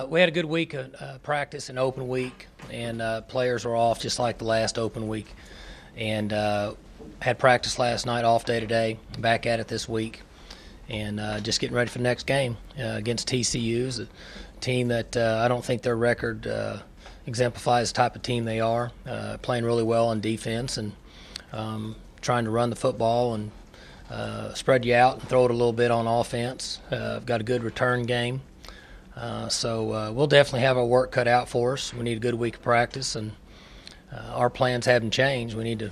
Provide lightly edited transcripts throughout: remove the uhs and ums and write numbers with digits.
We had a good week of practice, an open week, and players were off just like the last open week. And had practice last night, off day today, back at it this week, and just getting ready for the next game against TCU, a team that I don't think their record exemplifies the type of team they are, playing really well on defense and trying to run the football and spread you out and throw it a little bit on offense. Got a good return game. So we'll definitely have our work cut out for us. We need a good week of practice, and our plans haven't changed. We need to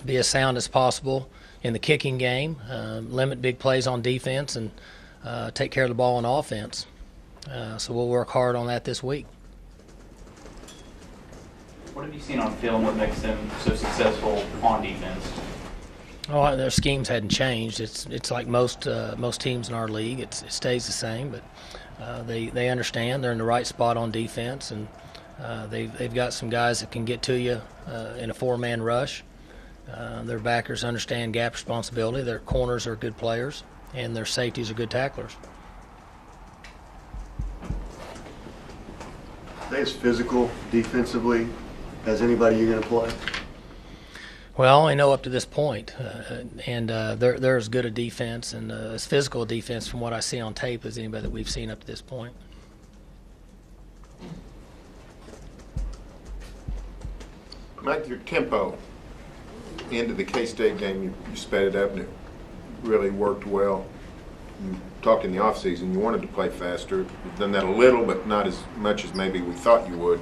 be as sound as possible in the kicking game, limit big plays on defense, and take care of the ball on offense. So we'll work hard on that this week. What have you seen on film that makes them so successful on defense? Oh, their schemes hadn't changed. It's like most teams in our league. It stays the same, but they understand they're in the right spot on defense, and they've got some guys that can get to you in a four-man rush. Their backers understand gap responsibility. Their corners are good players, and their safeties are good tacklers. Are they as physical defensively as anybody you're going to play? Well, I know up to this point, and they're as good a defense and as physical a defense from what I see on tape as anybody that we've seen up to this point. Mike, your tempo into the K-State game, you sped it up and it really worked well. You talked in the offseason, you wanted to play faster. You've done that a little, but not as much as maybe we thought you would.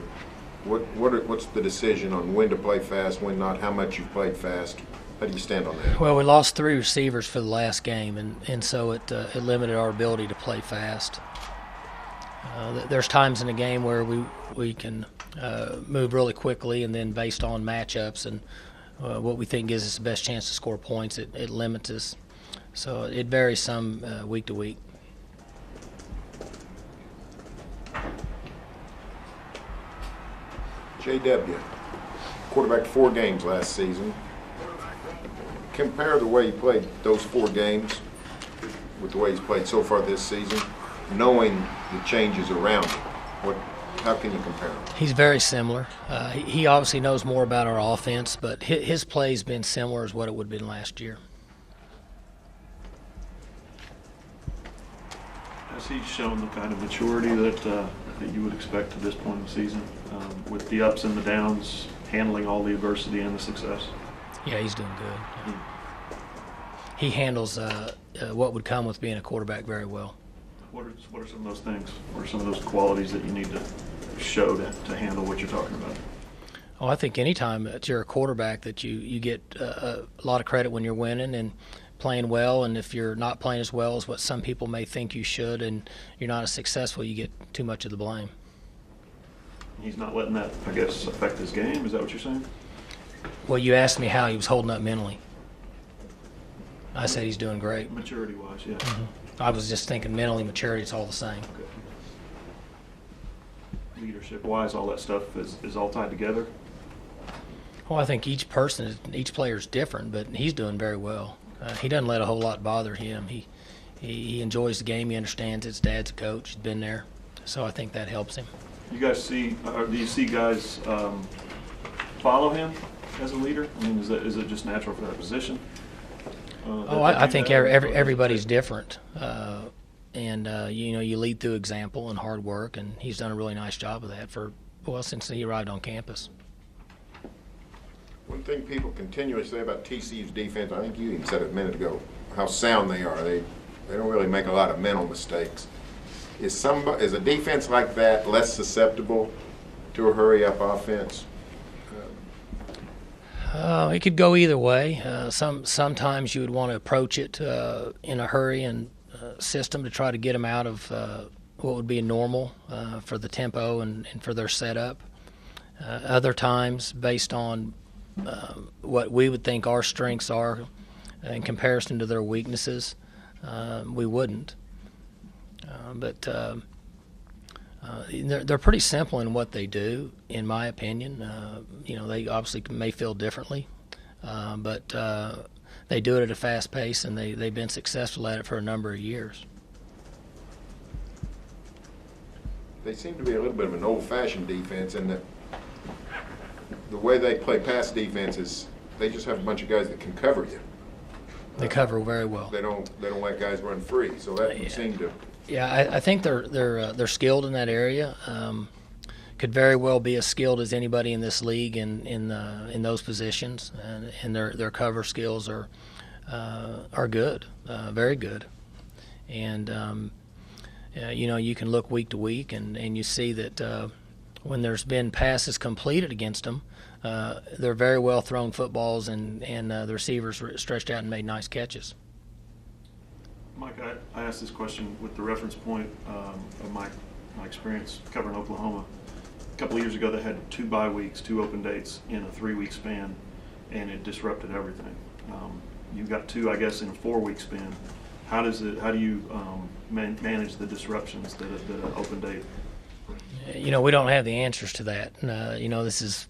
What's the decision on when to play fast, when not, how much you've played fast? How do you stand on that? Well, we lost 3 receivers for the last game, and so it limited our ability to play fast. There's times in the game where we can move really quickly, and then based on matchups and what we think gives us the best chance to score points, it limits us. So it varies some week to week. JW, quarterback 4 games last season. Compare the way he played those 4 games with the way he's played so far this season, knowing the changes around him. How can you compare them? He's very similar. He obviously knows more about our offense, but his play's been similar as what it would have been last year. Has he shown the kind of maturity that you would expect at this point in the season, with the ups and the downs, handling all the adversity and the success? Yeah, he's doing good. He handles what would come with being a quarterback very well. What are some of those things? What are some of those qualities that you need to show to handle what you're talking about? Oh, I think anytime that you're a quarterback that you get a lot of credit when you're winning and playing well, and if you're not playing as well as what some people may think you should and you're not as successful, you get too much of the blame. He's not letting that, I guess, affect his game? Is that what you're saying? Well, you asked me how he was holding up mentally. I said he's doing great. Maturity-wise, yeah. Mm-hmm. I was just thinking mentally, maturity, it's all the same. Okay. Leadership-wise, all that stuff is all tied together? Well, I think each player is different, but he's doing very well. He doesn't let a whole lot bother him. He enjoys the game. He understands his dad's a coach. He's been there. So I think that helps him. You guys do you see guys follow him as a leader? I mean, is it just natural for that position? I think everybody's different. You lead through example and hard work, and he's done a really nice job of that since he arrived on campus. One thing people continually say about TCU's defense, I think you even said it a minute ago, how sound they are. They don't really make a lot of mental mistakes. Is a defense like that less susceptible to a hurry-up offense? It could go either way. Sometimes you would want to approach it in a hurry and system to try to get them out of what would be normal for the tempo and for their setup. Other times, based on what we would think our strengths are in comparison to their weaknesses, we wouldn't. But they're pretty simple in what they do, in my opinion. They obviously may feel differently, but they do it at a fast pace, and they've been successful at it for a number of years. they seem to be a little bit of an old-fashioned defense in that the way they play pass defense is they just have a bunch of guys that can cover you. They cover very well. They don't let guys run free, so that would seem to. Yeah, I think they're skilled in that area. Could very well be as skilled as anybody in this league in those positions, and their cover skills are good, very good. And you can look week to week, and you see that when there's been passes completed against them, they're very well thrown footballs, and the receivers stretched out and made nice catches. Mike, I asked this question with the reference point of my experience covering Oklahoma. A couple of years ago, they had 2 bye weeks, 2 open dates in a 3-week span, and it disrupted everything. You've got 2, I guess, in a 4-week span. How do you manage the disruptions that an open date? We don't have the answers to that. This is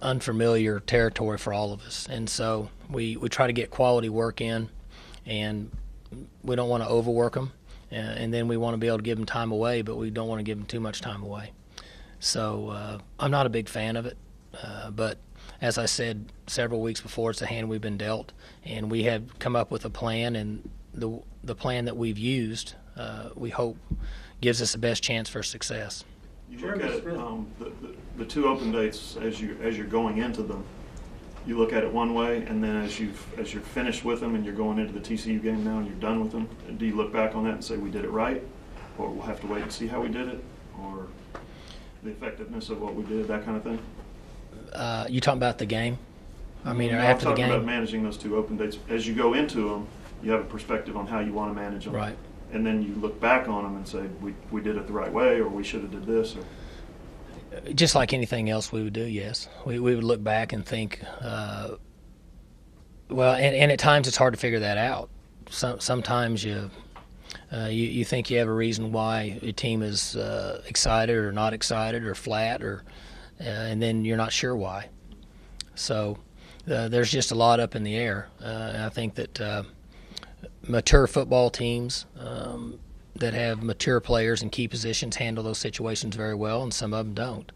unfamiliar territory for all of us, and so we try to get quality work in, and we don't want to overwork them, and then we want to be able to give them time away, but we don't want to give them too much time away. So I'm not a big fan of it, but as I said several weeks before, it's a hand we've been dealt, and we have come up with a plan, and the plan that we've used, we hope, gives us the best chance for success. You look at the 2 open dates as you're going into them. You look at it one way, and then as you're finished with them and you're going into the TCU game now and you're done with them, do you look back on that and say we did it right, or we'll have to wait and see how we did it, or the effectiveness of what we did, that kind of thing? You talking about the game? I mean, No, after the I'm game? talking about managing those 2 open dates. As you go into them, you have a perspective on how you want to manage them. Right. And then you look back on them and say, we did it the right way, or we should have did this. Or Just like anything else we would do, yes. We would look back and think, and at times it's hard to figure that out. Sometimes you think you have a reason why your team is excited or not excited or flat, and then you're not sure why. So there's just a lot up in the air. And I think that mature football teams that have mature players in key positions handle those situations very well, and some of them don't.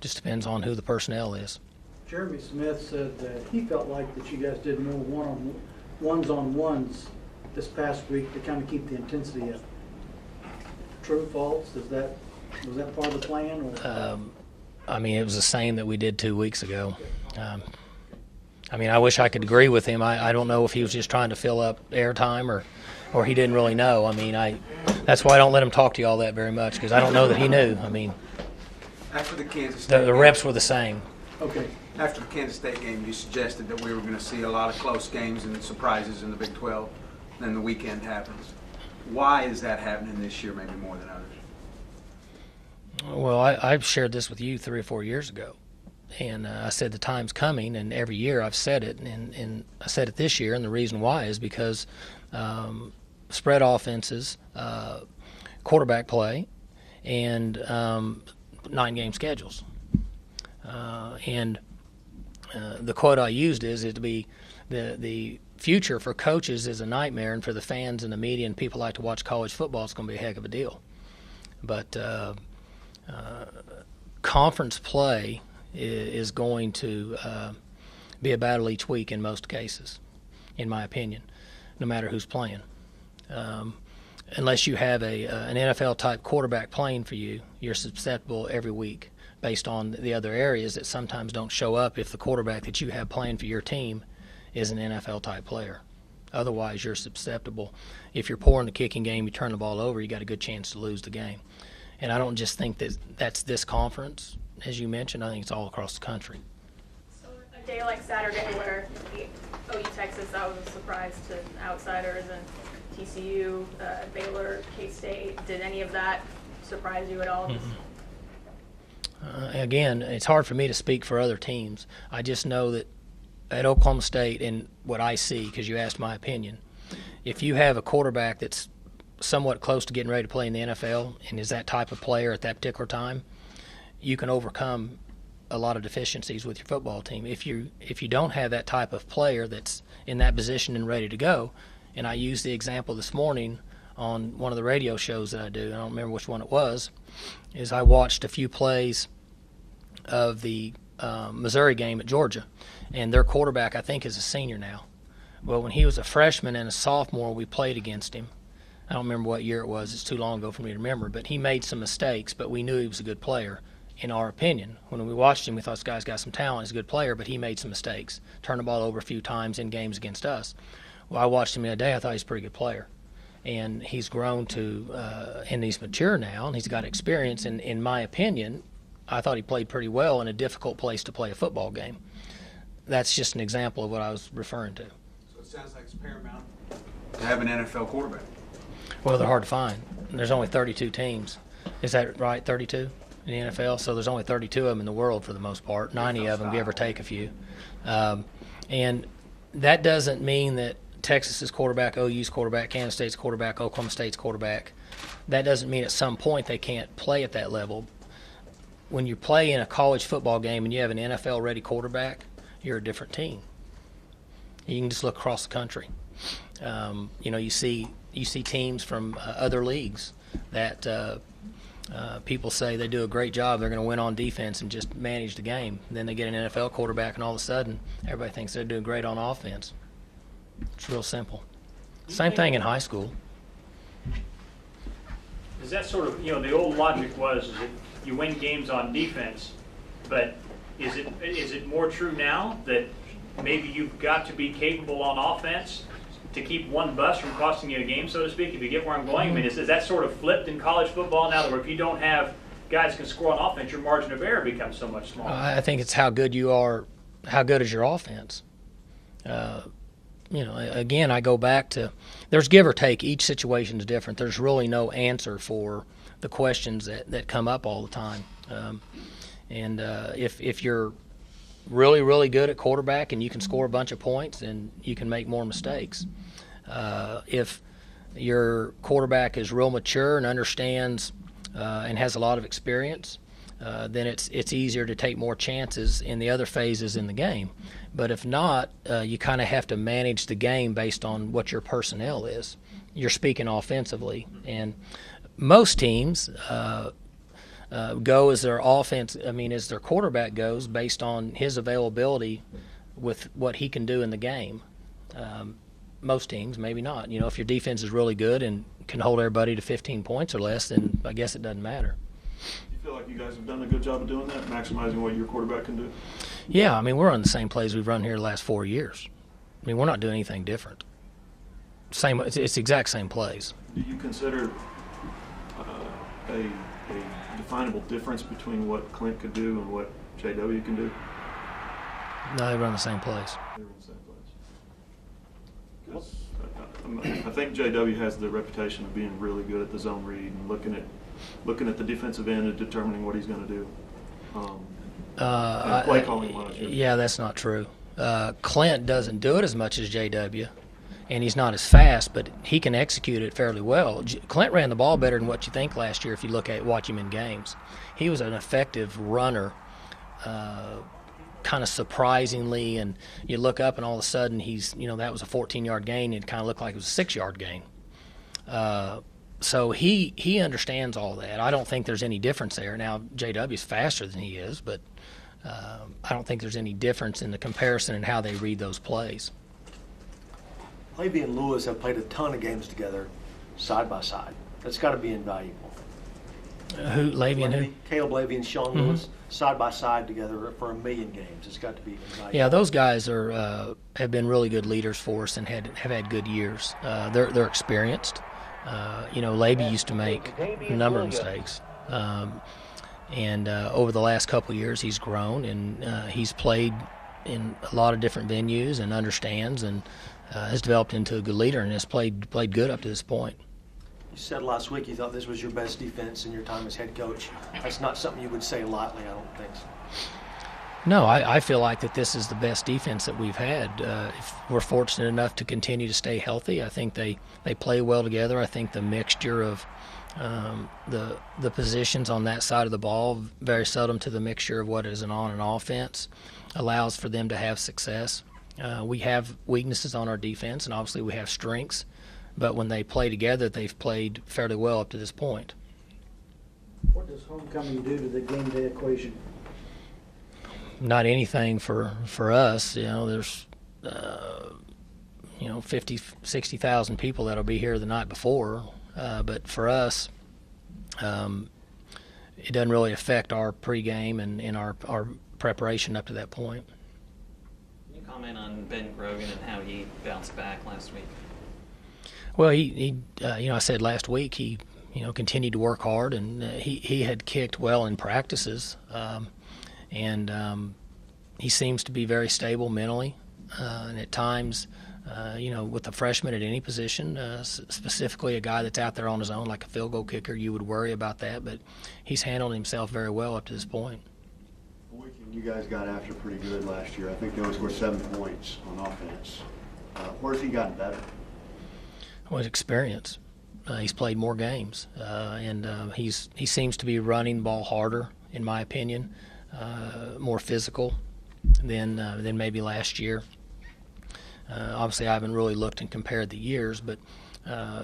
Just depends on who the personnel is. Jeremy Smith said that he felt like that you guys did more ones-on-ones this past week to kind of keep the intensity up. True, false? Was that part of the plan? Or? It was the same that we did 2 weeks ago. I wish I could agree with him. I don't know if he was just trying to fill up airtime or he didn't really know. That's why I don't let him talk to you all that very much, because I don't know that he knew. After the Kansas State The reps were the same. Okay. After the Kansas State game, you suggested that we were going to see a lot of close games and surprises in the Big 12. Then the weekend happens. Why is that happening this year, maybe more than others? Well, I've shared this with you 3 or 4 years ago. And I said the time's coming, and every year I've said it, and I said it this year, and the reason why is because spread offenses, quarterback play, and 9-game schedules. And the quote I used is to be the future for coaches is a nightmare, and for the fans and the media and people like to watch college football, it's going to be a heck of a deal. But conference play is going to be a battle each week in most cases, in my opinion, no matter who's playing. Unless you have an NFL-type quarterback playing for you, you're susceptible every week based on the other areas that sometimes don't show up if the quarterback that you have playing for your team is an NFL-type player. Otherwise, you're susceptible. If you're poor in the kicking game, you turn the ball over, you got a good chance to lose the game. And I don't just think that that's this conference, as you mentioned. I think it's all across the country. So a day like Saturday where OU Texas, that was a surprise to outsiders, and TCU, Baylor, K-State, did any of that surprise you at all? Again, it's hard for me to speak for other teams. I just know that at Oklahoma State, and what I see, because you asked my opinion, if you have a quarterback that's somewhat close to getting ready to play in the NFL and is that type of player at that particular time, you can overcome a lot of deficiencies with your football team. If you don't have that type of player that's in that position and ready to go, and I used the example this morning on one of the radio shows that I do. I don't remember which one it was. Is I watched a few plays of the Missouri game at Georgia, and their quarterback, I think, is a senior now. Well, when he was a freshman and a sophomore, we played against him. I don't remember what year it was. It's too long ago for me to remember. But he made some mistakes, but we knew he was a good player, in our opinion. When we watched him, we thought this guy's got some talent. He's a good player, but he made some mistakes. Turned the ball over a few times in games against us. Well, I watched him the other day. I thought he's a pretty good player. And he's grown to, and he's mature now, and he's got experience. And in my opinion, I thought he played pretty well in a difficult place to play a football game. That's just an example of what I was referring to. So it sounds like it's paramount to have an NFL quarterback. Well, they're hard to find. There's only 32 teams. Is that right, 32 in the NFL? So there's only 32 of them in the world for the most part, 90 of them, give or take a few. And that doesn't mean that Texas's quarterback, OU's quarterback, Kansas State's quarterback, Oklahoma State's quarterback, that doesn't mean at some point they can't play at that level. When you play in a college football game and you have an NFL-ready quarterback, you're a different team. You can just look across the country. You see teams from other leagues that people say they do a great job. They're going to win on defense and just manage the game. Then they get an NFL quarterback, and all of a sudden, everybody thinks they're doing great on offense. It's real simple. Same thing in high school. Is that sort of, the old logic was that you win games on defense, but is it more true now that maybe you've got to be capable on offense to keep one bust from costing you a game, so to speak, if you get where I'm going? I mean, is that sort of flipped in college football now, that if you don't have guys who can score on offense, your margin of error becomes so much smaller? I think it's how good you are, how good is your offense. Again, I go back to, there's give or take. Each situation is different. There's really no answer for the questions that come up all the time. If you're really, really good at quarterback and you can score a bunch of points, then you can make more mistakes. If your quarterback is real mature and understands and has a lot of experience, then it's easier to take more chances in the other phases in the game. But if not, you kind of have to manage the game based on what your personnel is. You're speaking offensively. And most teams go as their offense, as their quarterback goes based on his availability with what he can do in the game. Most teams, maybe not. If your defense is really good and can hold everybody to 15 points or less, then I guess it doesn't matter. You feel like you guys have done a good job of doing that, maximizing what your quarterback can do? Yeah, we're on the same plays we've run here the last 4 years. We're not doing anything different. It's the exact same plays. Do you consider a definable difference between what Clint could do and what JW can do? No, they run the same plays. They run the same plays. 'Cause I think JW has the reputation of being really good at the zone read and looking at the defensive end and determining what he's going to do. And play calling wise. Yeah, that's not true. Clint doesn't do it as much as JW, and he's not as fast, but he can execute it fairly well. Clint ran the ball better than what you think last year if you watch him in games. He was an effective runner, kind of surprisingly, and you look up and all of a sudden that was a 14-yard gain, and it kind of looked like it was a 6-yard gain. So he understands all that. I don't think there's any difference there. Now, JW's faster than he is, but I don't think there's any difference in the comparison in how they read those plays. Levy and Lewis have played a ton of games together, side by side. That's got to be invaluable. Who, Levy and who? Caleb Levy and Sean Lewis, side by side together for 1 million games. It's got to be invaluable. Yeah, those guys have been really good leaders for us and have had good years. They're experienced. Levy used to make a number of mistakes. And over the last couple of years, he's grown, and he's played in a lot of different venues and understands and has developed into a good leader and has played good up to this point. You said last week you thought this was your best defense in your time as head coach. That's not something you would say lightly, I don't think so. No, I feel like that this is the best defense that we've had. If we're fortunate enough to continue to stay healthy, I think they play well together. I think the mixture of the positions on that side of the ball, very seldom to the mixture of what is an on and offense, allows for them to have success. We have weaknesses on our defense, and obviously we have strengths. but when they play together, they've played fairly well up to this point. What does homecoming do to the game day equation? Not anything for us. There's 50, 60,000 people that'll be here the night before, but for us, it doesn't really affect our pregame and our preparation up to that point. Can you comment on Ben Grogan and how he bounced back last week? Well, he I said last week he continued to work hard, and he had kicked well in practices, and he seems to be very stable mentally, and at times, with a freshman at any position, specifically a guy that's out there on his own like a field goal kicker, you would worry about that, but he's handled himself very well up to this point. You guys got after pretty good last year. I think they only scored 7 points on offense. Where's he gotten better? Well, his experience. He's played more games, and he seems to be running the ball harder, in my opinion, more physical than maybe last year. Obviously, I haven't really looked and compared the years, but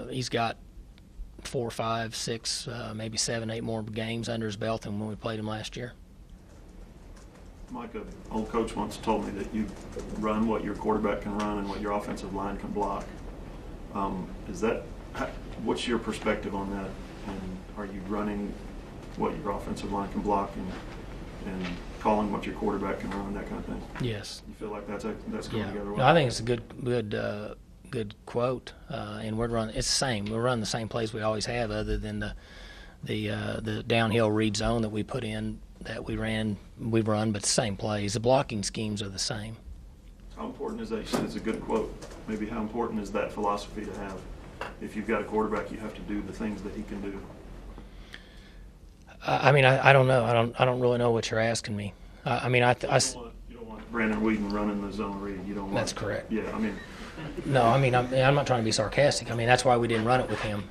he's got 4, 5, 6, maybe 7, 8 more games under his belt than when we played him last year. Mike, an old coach once told me that you run what your quarterback can run and what your offensive line can block. What's your perspective on that? And are you running what your offensive line can block and calling what your quarterback can run, that kind of thing? Yes. You feel like that's going together well? No, I think it's a good quote, and it's the same. We're running the same plays we always have, other than the downhill read zone that we put in that we run, but the same plays. The blocking schemes are the same. How important is that? You said it's a good quote. Maybe how important is that philosophy to have? If you've got a quarterback, you have to do the things that he can do. I don't know. I don't really know what you're asking me. You don't want Brandon Whedon running the zone read. You don't want. That's correct. Yeah, No, I'm not trying to be sarcastic. That's why we didn't run it with him.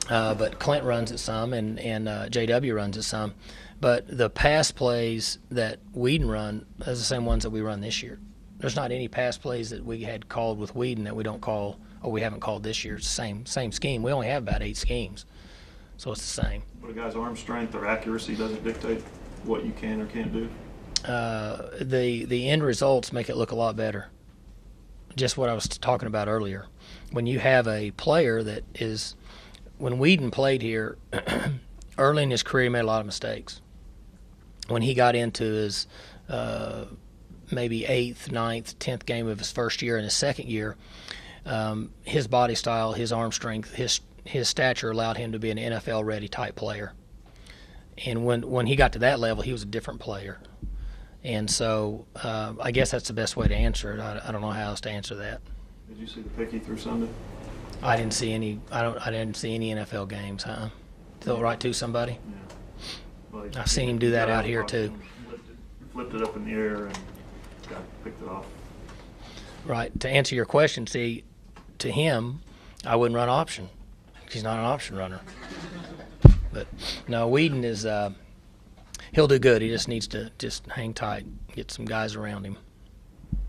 But Clint runs it some, and JW runs it some. But the pass plays that Whedon run are the same ones that we run this year. There's not any pass plays that we had called with Whedon that we don't call, or we haven't called this year. It's the same scheme. We only have about 8 schemes, so it's the same. But a guy's arm strength or accuracy doesn't dictate what you can or can't do? The end results make it look a lot better. Just what I was talking about earlier. When you have a player that is, when Whedon played here, early in his career he made a lot of mistakes. When he got into his maybe 8th, 9th, 10th game of his first year and his second year, his body style, his arm strength, his stature allowed him to be an NFL-ready type player. And when he got to that level, he was a different player. And so I guess that's the best way to answer it. I don't know how else to answer that. Did you see the pick he threw Sunday? I didn't see any. I didn't see any NFL games. Throw it right to somebody. Yeah. Well, I've seen him do that out here too. Flipped it up in the air and picked it off. Right. To answer your question, see, to him, I wouldn't run option. He's not an option runner. But no, Whedon is. He'll do good. He just needs to hang tight, get some guys around him.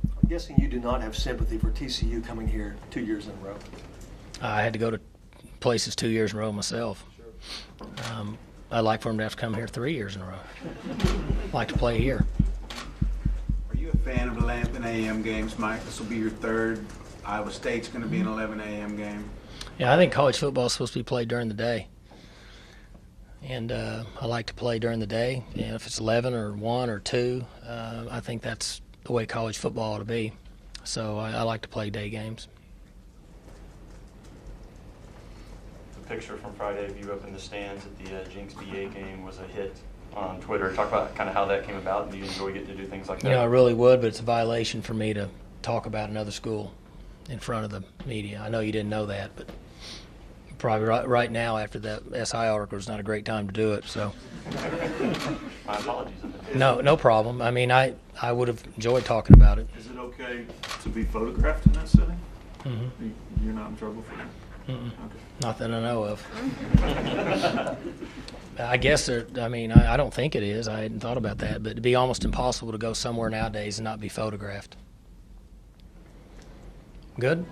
I'm guessing you do not have sympathy for TCU coming here 2 years in a row. I had to go to places 2 years in a row myself. I'd like for him to have to come here 3 years in a row. I'd like to play here. Are you a fan of 11 a.m. games, Mike? This will be your third. Iowa State's going to be an 11 a.m. game. Yeah, I think college football is supposed to be played during the day. And I like to play during the day. If it's 11 or 1 or 2, I think that's the way college football ought to be. So I like to play day games. The picture from Friday of you up in the stands at the Jinx BA game was a hit on Twitter. Talk about kind of how that came about, and do you enjoy getting to do things like that? I really would, but it's a violation for me to talk about another school in front of the media. I know you didn't know that, but probably right now after that SI article is not a great time to do it. So my apologies. No problem. I would have enjoyed talking about it. Is it okay to be photographed in that setting? Mm-hmm. You're not in trouble for that? Mm-mm. Okay. Not that I know of. I guess I don't think it is. I hadn't thought about that, but it'd be almost impossible to go somewhere nowadays and not be photographed. Good?